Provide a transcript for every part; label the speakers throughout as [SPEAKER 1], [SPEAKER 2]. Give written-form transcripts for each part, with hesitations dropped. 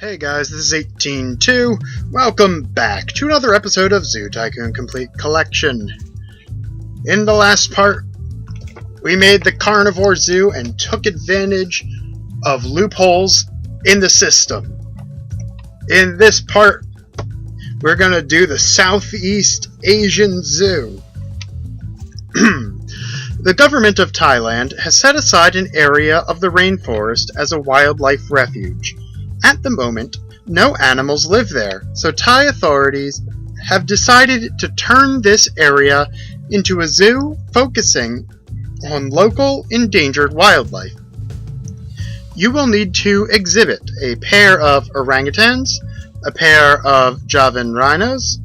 [SPEAKER 1] Hey guys, this is 18.2. Welcome back to another episode of Zoo Tycoon Complete Collection. In the last part, we made the carnivore zoo and took advantage of loopholes in the system. In this part, we're going to do the Southeast Asian Zoo. The government of Thailand has set aside an area of the rainforest as a wildlife refuge. At the moment, no animals live there, so Thai authorities have decided to turn this area into a zoo focusing on local endangered wildlife. You will need to exhibit a pair of orangutans, a pair of Javan rhinos,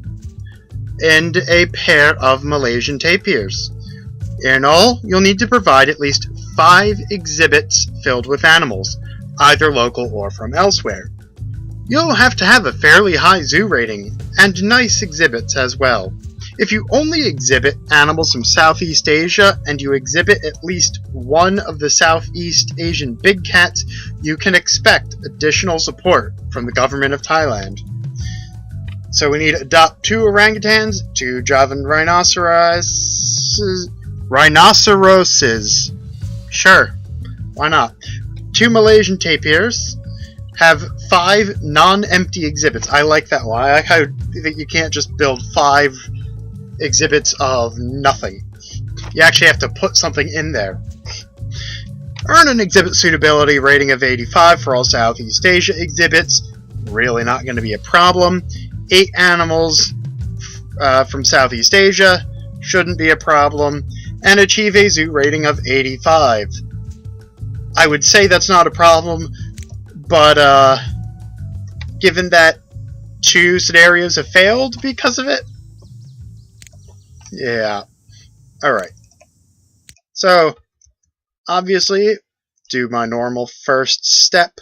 [SPEAKER 1] and a pair of Malaysian tapirs. In all, you'll need to provide at least 5 exhibits filled with animals, either local or from elsewhere. You'll have to have a fairly high zoo rating, and nice exhibits as well. If you only exhibit animals from Southeast Asia, and you exhibit at least one of the Southeast Asian big cats, you can expect additional support from the government of Thailand. So we need to adopt 2 orangutans, 2 Javan rhinoceroses. Sure, why not? 2 Malaysian tapirs. Have 5 non-empty exhibits. I like that one. I like how you can't just build 5 exhibits of nothing. You actually have to put something in there. Earn an exhibit suitability rating of 85 for all Southeast Asia exhibits. Really not going to be a problem. 8 animals from Southeast Asia. Shouldn't be a problem. And achieve a zoo rating of 85. I would say that's not a problem, but given that 2 scenarios have failed because of it, yeah. Alright. So, obviously, do my normal first step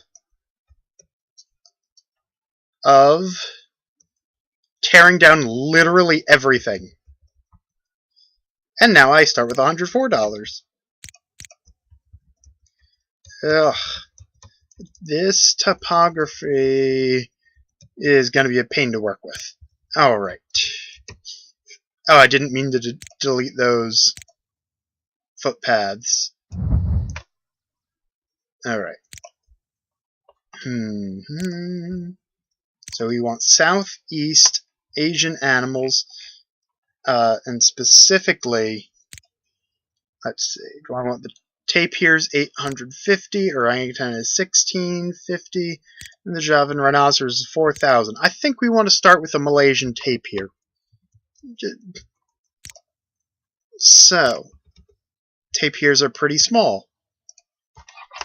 [SPEAKER 1] of tearing down literally everything. And now I start with $104. Ugh. This topography is going to be a pain to work with. Alright. Oh, I didn't mean to delete those footpaths. Alright. So we want Southeast Asian animals. And specifically, let's see, do I want the tapirs 850, orangutan is 1650, and the Javan rhinoceros is 4000. I think we want to start with a Malaysian tapir. So, tapirs are pretty small,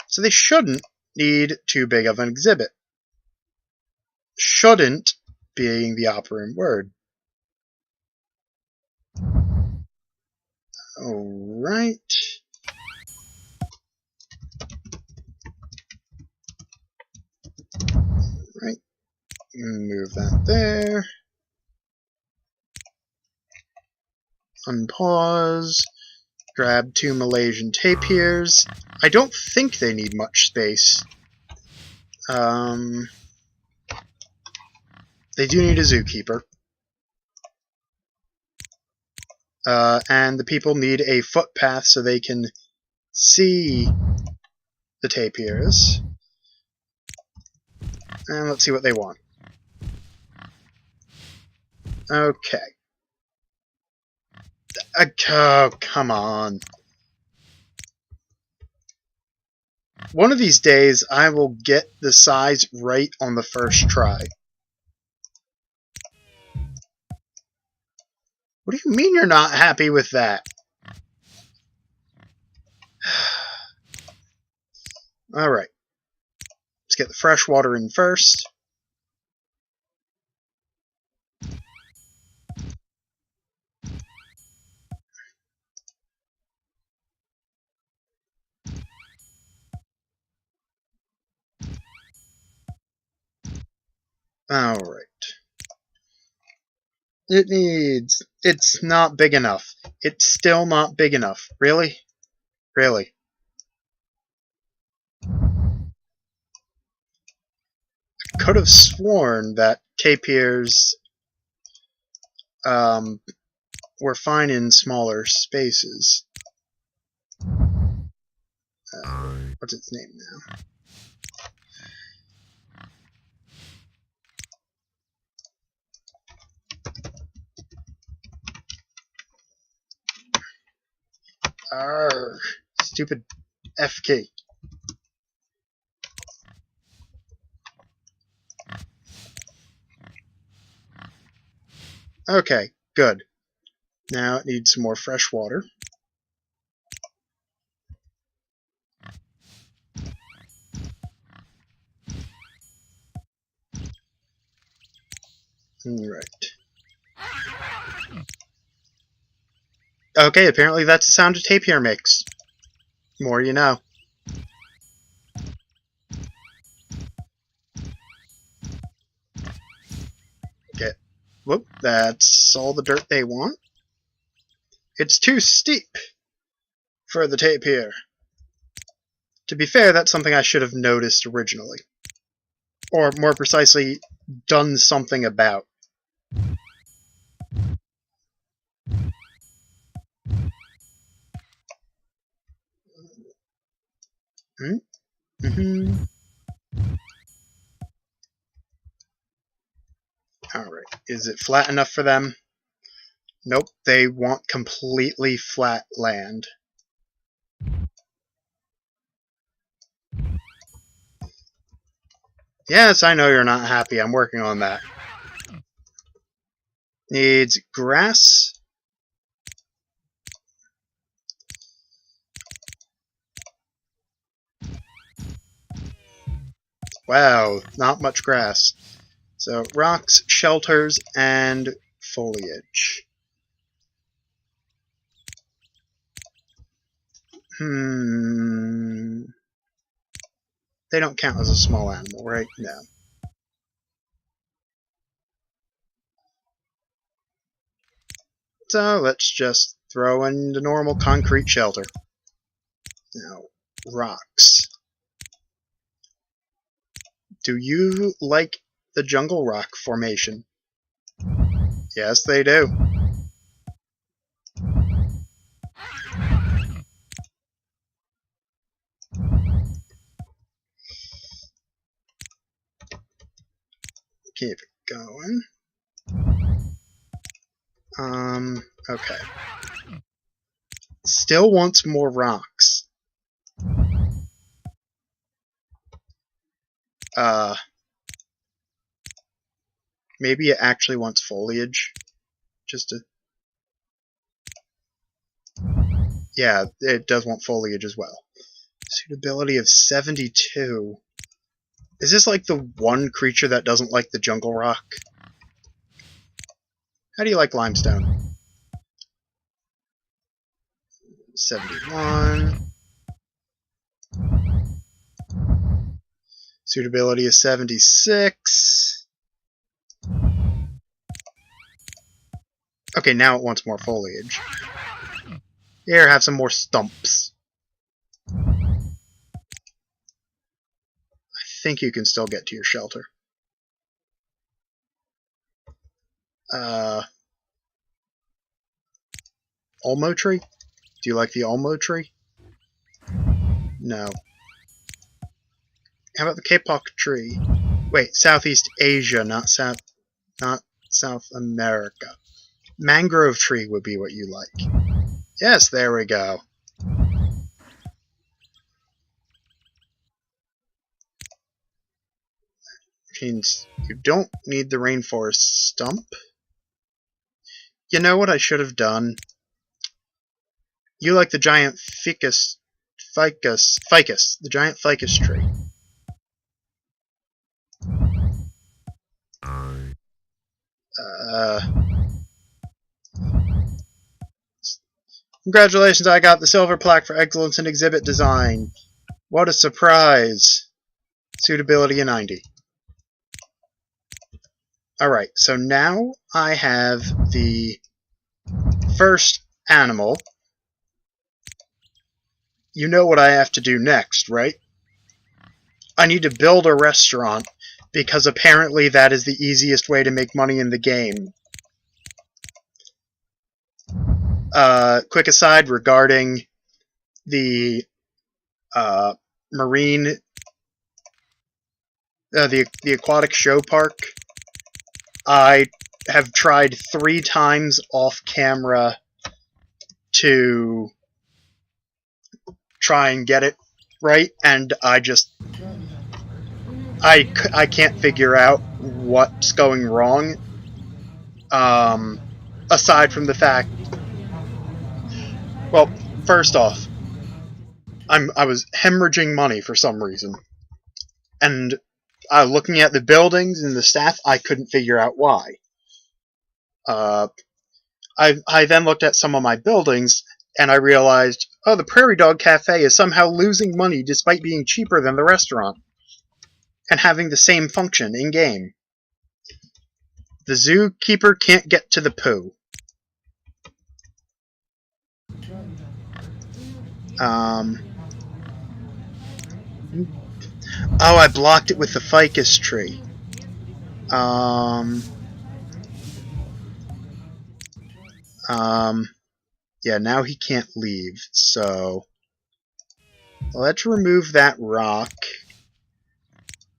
[SPEAKER 1] so they shouldn't need too big of an exhibit. Shouldn't being the operant word. Alright. Right. Move that there. Unpause. Grab 2 Malaysian tapirs. I don't think they need much space. They do need a zookeeper. And the people need a footpath so they can see the tapirs. And let's see what they want. Okay. Oh, come on. One of these days, I will get the size right on the first try. What do you mean you're not happy with that? Alright. Let's get the fresh water in first. Alright. It's not big enough. It's still not big enough. Really? Really? could have sworn that tapirs were fine in smaller spaces. What's its name now? Arrgh, stupid FK. Okay, good. Now it needs some more fresh water. Right. Okay, apparently that's the sound a tapir makes. More you know. Okay. Whoop, that's all the dirt they want. It's too steep for the tapir. To be fair, that's something I should have noticed originally. Or more precisely, done something about. Alright, is it flat enough for them? Nope, they want completely flat land. Yes, I know you're not happy. I'm working on that. Needs grass. Wow, not much grass. So, rocks, shelters, and foliage. They don't count as a small animal, right? No. So, let's just throw in the normal concrete shelter. Now, rocks. Do you like the jungle rock formation? Yes, they do. Keep it going. Okay. Still wants more rocks. Maybe it actually wants foliage. Just to... Yeah, it does want foliage as well. Suitability of 72. Is this like the one creature that doesn't like the jungle rock? How do you like limestone? 71. Suitability is 76. Okay, now it wants more foliage. Here, have some more stumps. I think you can still get to your shelter. Olmo tree? Do you like the Olmo tree? No. How about the kapok tree? Wait, Southeast Asia, not South America. Mangrove tree would be what you like. Yes, there we go. Means you don't need the rainforest stump. You know what I should have done? You like the giant ficus, the giant ficus tree. Congratulations, I got the silver plaque for excellence in exhibit design. What a surprise. Suitability of 90. Alright, so now I have the first animal. You know what I have to do next, right? I need to build a restaurant because apparently that is the easiest way to make money in the game. Quick aside regarding the marine, the aquatic show park. I have tried 3 times off camera to try and get it right, and I can't figure out what's going wrong. Aside from the fact, well, first off, I was hemorrhaging money for some reason, and looking at the buildings and the staff, I couldn't figure out why. I then looked at some of my buildings, and I realized, oh, the Prairie Dog Cafe is somehow losing money despite being cheaper than the restaurant, and having the same function in-game. The zookeeper can't get to the poo. Oh, I blocked it with the ficus tree. Yeah, now he can't leave, so let's remove that rock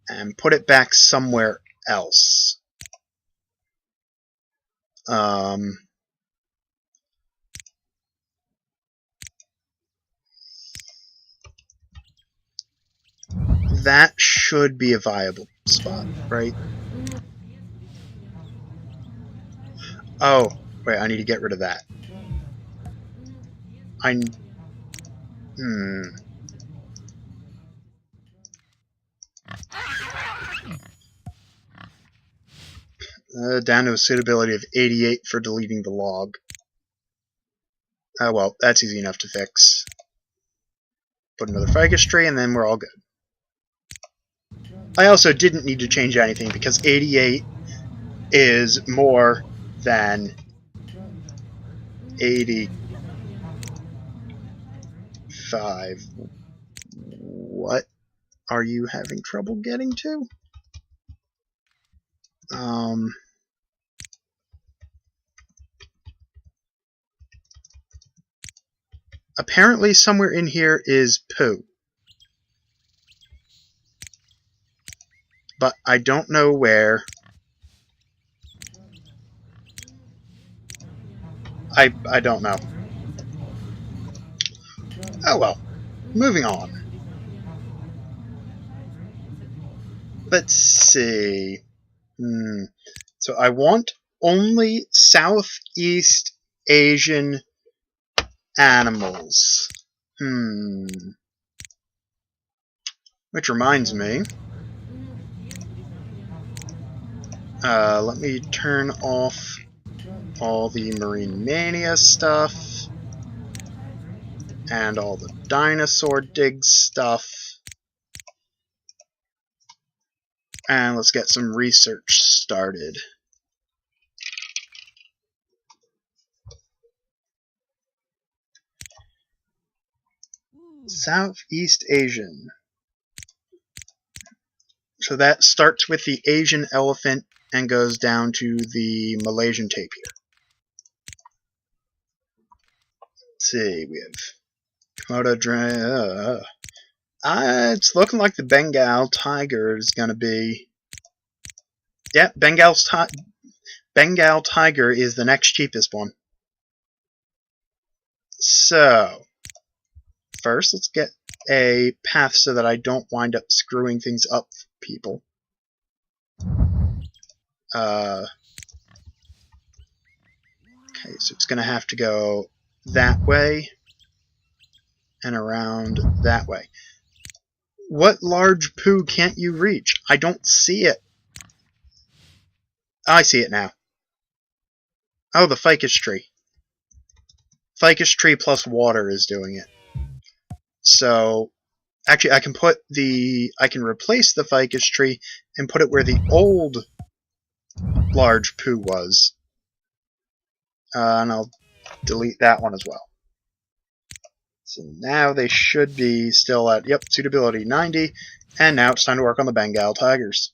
[SPEAKER 1] and put it back somewhere else. That should be a viable spot, right? Oh, wait, I need to get rid of that. Down to a suitability of 88 for deleting the log. Oh well, that's easy enough to fix. Put another ficus tree, and then we're all good. I also didn't need to change anything because 88 is more than 85. What are you having trouble getting to? Apparently somewhere in here is poo. But I don't know where. I don't know. Oh well. Moving on. Let's see. So I want only Southeast Asian animals. Which reminds me. Let me turn off all the Marine Mania stuff and all the dinosaur dig stuff. And let's get some research started. Southeast Asian. So that starts with the Asian elephant and goes down to the Malaysian tapir. Let's see, we have Komodo it's looking like the Bengal tiger is going to be... Yeah, Bengal tiger is the next cheapest one. So, first let's get a path so that I don't wind up screwing things up for people. Okay, so it's going to have to go that way and around that way. What large poo can't you reach? I don't see it. I see it now. Oh, the ficus tree. Ficus tree plus water is doing it. So, actually, I can replace the ficus tree and put it where the old large poo was. And I'll delete that one as well. So now they should be still at, yep, suitability 90, and now it's time to work on the Bengal tigers.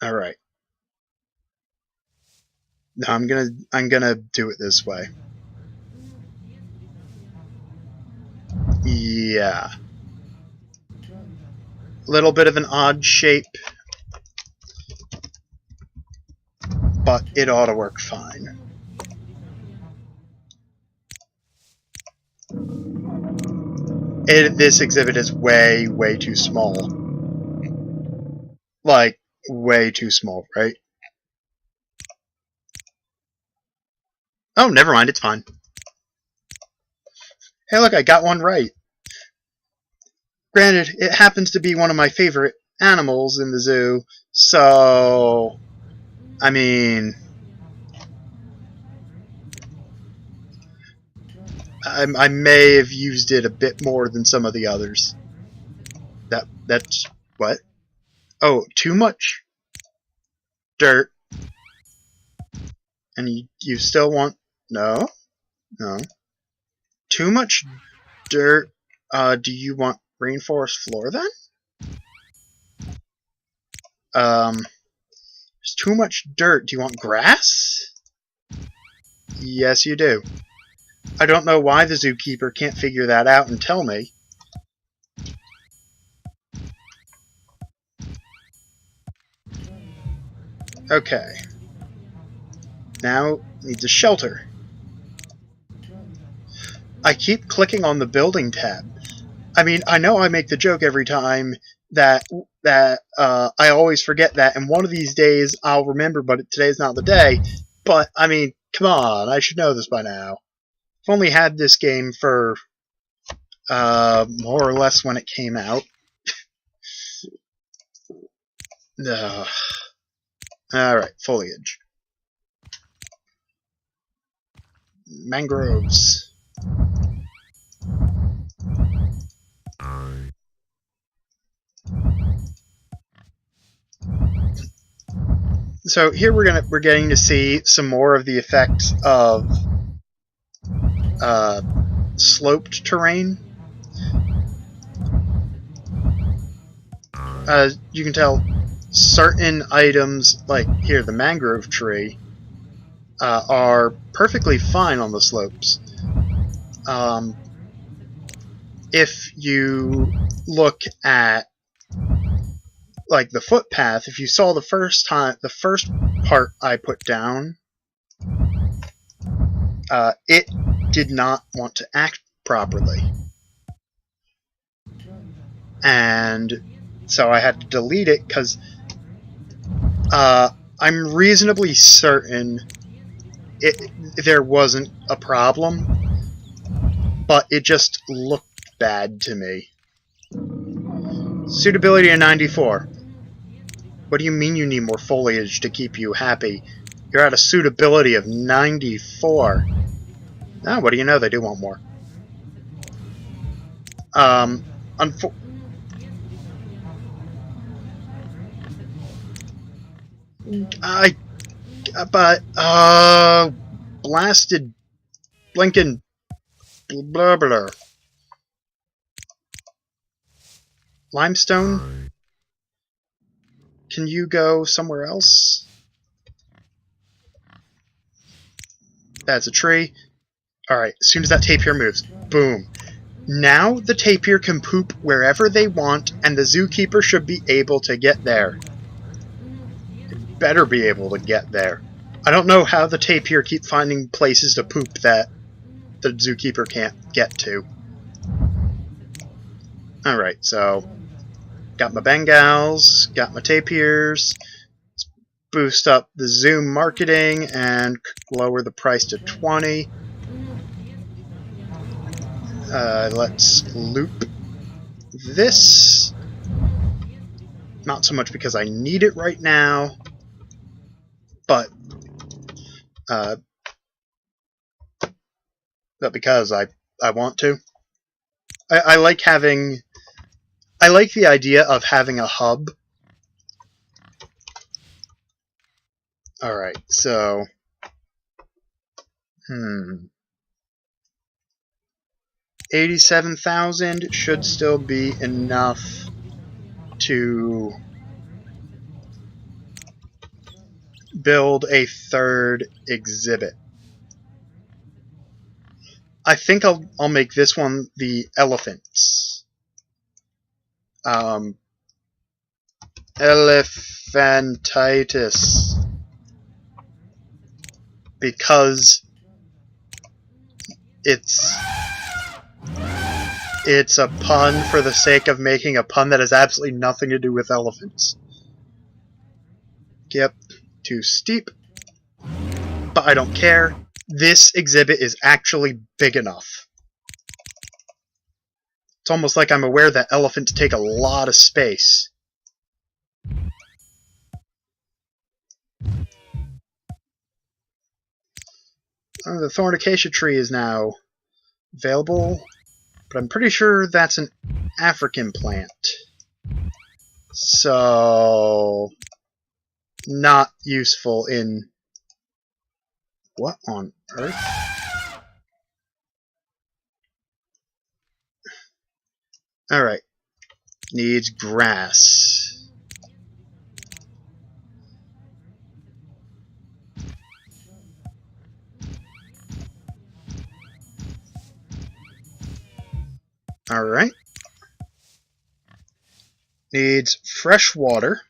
[SPEAKER 1] All right. No, I'm gonna do it this way. Yeah. A little bit of an odd shape, but it ought to work fine. This exhibit is way, way too small. Like, way too small, right? Oh, never mind, it's fine. Hey, look, I got one right. Granted, it happens to be one of my favorite animals in the zoo, so... I mean... I may have used it a bit more than some of the others. That's... what? Oh, too much dirt. And you still want... No? No. Too much dirt. Do you want rainforest floor then? There's too much dirt. Do you want grass? Yes, you do. I don't know why the zookeeper can't figure that out and tell me. Okay. Now, needs a shelter. I keep clicking on the building tab. I mean, I know I make the joke every time that I always forget that, and one of these days I'll remember, but today's not the day. But, I mean, come on, I should know this by now. I've only had this game for more or less when it came out. Alright, foliage. Mangroves. So here we're getting to see some more of the effects of sloped terrain. As you can tell, certain items, like here the mangrove tree, are perfectly fine on the slopes. If you look at like the footpath, if you saw the first part I put down, it did not want to act properly. And so I had to delete it because I'm reasonably certain there wasn't a problem, but it just looked bad to me. Suitability of 94. What do you mean you need more foliage to keep you happy? You're at a suitability of 94. Ah, what do you know? They do want more. Blasted blinking blah blah. Limestone? Can you go somewhere else? That's a tree. Alright, as soon as that tapir moves, boom. Now the tapir can poop wherever they want, and the zookeeper should be able to get there. It better be able to get there. I don't know how the tapir keep finding places to poop that the zookeeper can't get to. Alright, so got my Bengals, got my tapirs. Let's boost up the Zoom marketing and lower the price to 20. Let's loop this. Not so much because I need it right now, but because I want to. I like having... I like the idea of having a hub. Alright, so... 87,000 should still be enough to build a third exhibit. I think I'll make this one the elephants. Elephantitis. Because it's a pun for the sake of making a pun that has absolutely nothing to do with elephants. Yep, too steep. But I don't care. This exhibit is actually big enough. It's almost like I'm aware that elephants take a lot of space. Oh, the thorn acacia tree is now available, but I'm pretty sure that's an African plant. So, not useful in... What on earth? Alright. Needs grass. Alright. Needs fresh water.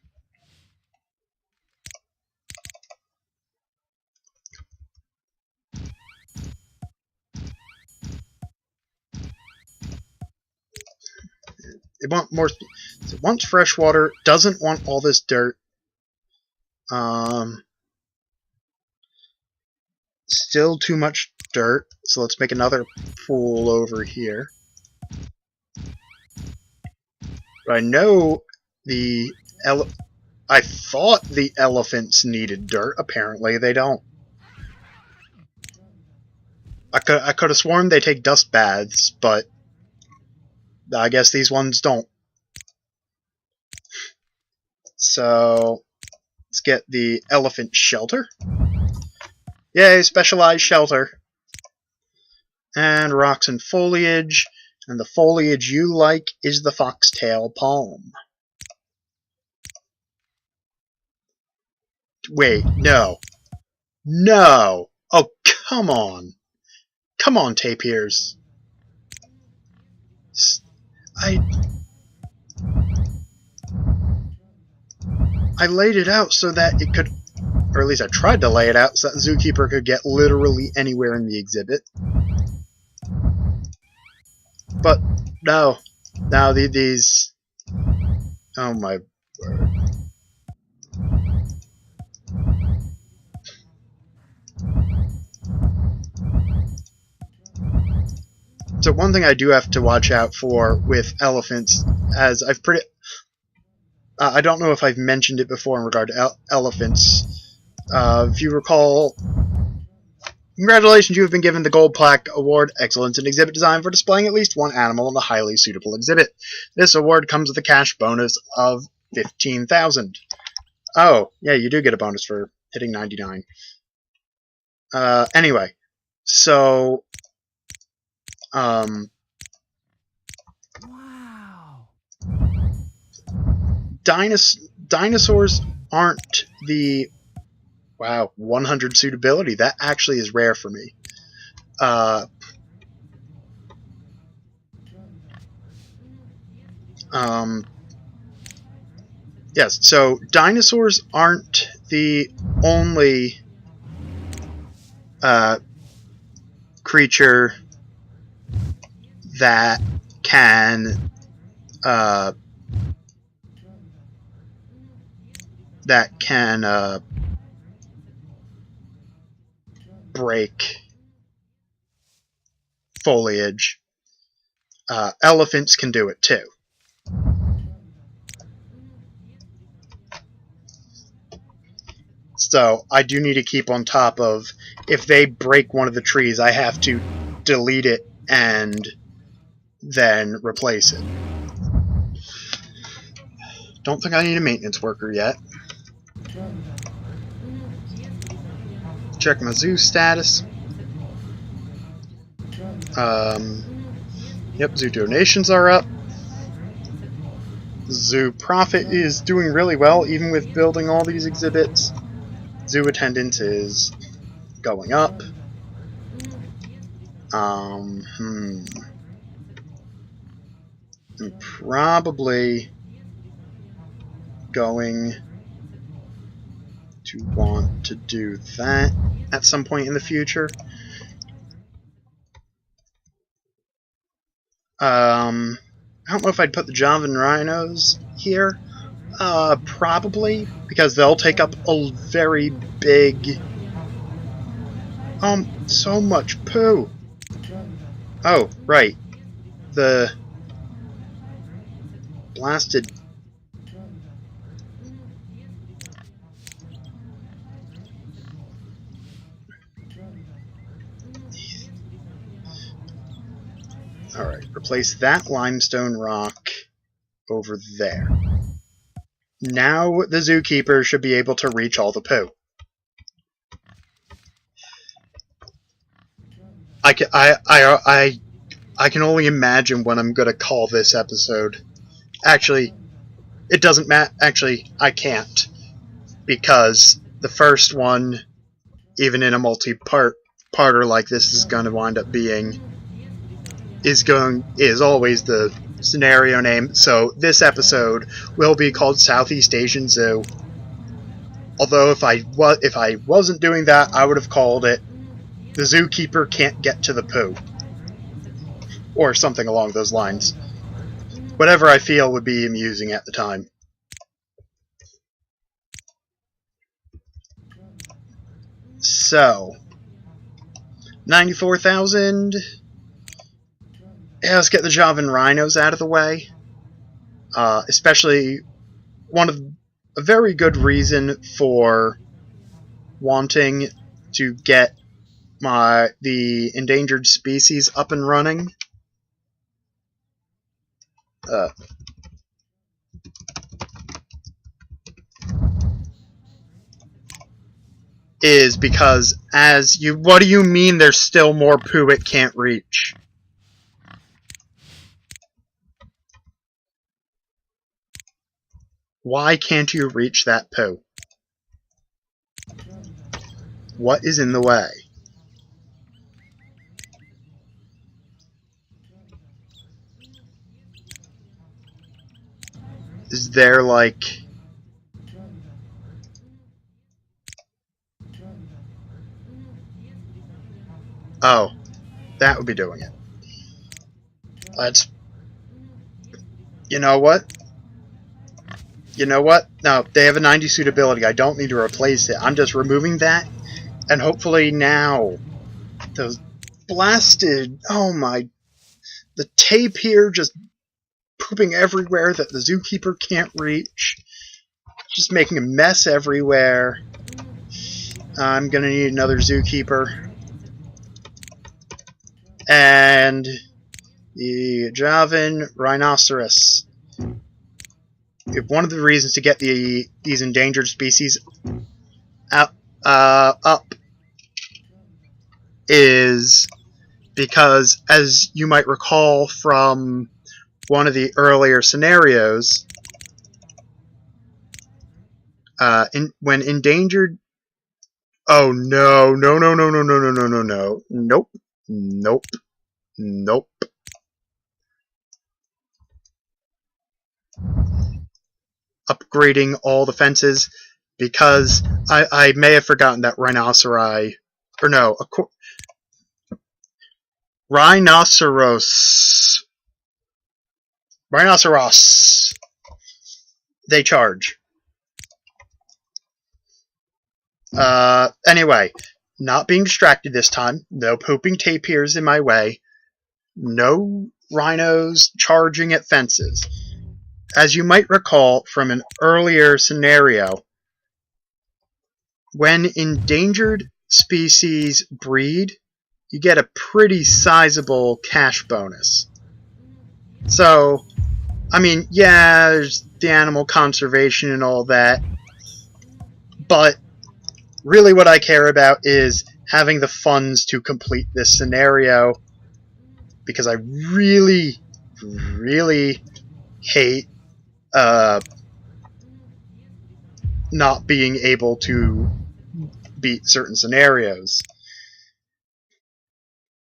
[SPEAKER 1] It wants fresh water, doesn't want all this dirt. Still too much dirt, so let's make another pool over here. But I know I thought the elephants needed dirt. Apparently they don't. I could have sworn they take dust baths, but I guess these ones don't. So let's get the elephant shelter. Yay, specialized shelter. And rocks and foliage. And the foliage you like is the foxtail palm. Wait, no. No! Oh, come on. Come on, tapirs. I laid it out so that it could, or at least I tried to lay it out so that the zookeeper could get literally anywhere in the exhibit. But no, now these. Oh my word! So one thing I do have to watch out for with elephants, as I've I don't know if I've mentioned it before in regard to elephants. If you recall, congratulations, you have been given the Gold Plaque Award, Excellence in Exhibit Design for displaying at least one animal in a highly suitable exhibit. This award comes with a cash bonus of 15,000. Oh, yeah, you do get a bonus for hitting 99. Anyway, so...
[SPEAKER 2] Wow.
[SPEAKER 1] Dinosaurs aren't the... Wow, 100 suitability. That actually is rare for me. Yes, so dinosaurs aren't the only creature that can break foliage. Elephants can do it too. So I do need to keep on top of, if they break one of the trees, I have to delete it and then replace it. Don't think I need a maintenance worker yet. Check my zoo status. Yep, zoo donations are up. Zoo profit is doing really well, even with building all these exhibits. zoo attendance is going up. I'm probably going to want to do that at some point in the future. I don't know if I'd put the Javan rhinos here. Probably, because they'll take up a very big... so much poo! Oh, right. The... blasted... Alright, replace that limestone rock over there. Now the zookeeper should be able to reach all the poo. I can only imagine what I'm gonna call this episode. Actually, it doesn't matter. Actually, I can't, because the first one, even in a multi-parter like this, is going to wind up being is always the scenario name. So this episode will be called Southeast Asian Zoo. Although if I wasn't doing that, I would have called it The Zookeeper Can't Get to the Poo, or something along those lines. Whatever I feel would be amusing at the time. So, 94,000. Yeah, let's get the Javan rhinos out of the way. Especially a very good reason for wanting to get the endangered species up and running. Is because what do you mean there's still more poo it can't reach? Why can't you reach that poo? What is in the way? Is there like... Oh, that would be doing it. Let's... You know what? You know what? No, they have a 90 suitability. I don't need to replace it. I'm just removing that, and hopefully now those blasted... Oh my... The tapir just pooping everywhere that the zookeeper can't reach. Just making a mess everywhere. I'm gonna need another zookeeper. And the Javan rhinoceros. One of the reasons to get these endangered species up is because, as you might recall from one of the earlier scenarios, when endangered... Oh no, no, no, no, no, no, no, no, no, no. Nope. Nope. Nope. Upgrading all the fences, because I may have forgotten that rhinoceri... Or no, rhinoceros. Rhinoceros. They charge. Anyway, not being distracted this time. No pooping tapirs in my way. No rhinos charging at fences. As you might recall from an earlier scenario, when endangered species breed, you get a pretty sizable cash bonus. So, I mean, yeah, there's the animal conservation and all that, but really what I care about is having the funds to complete this scenario, because I really, really hate not being able to beat certain scenarios.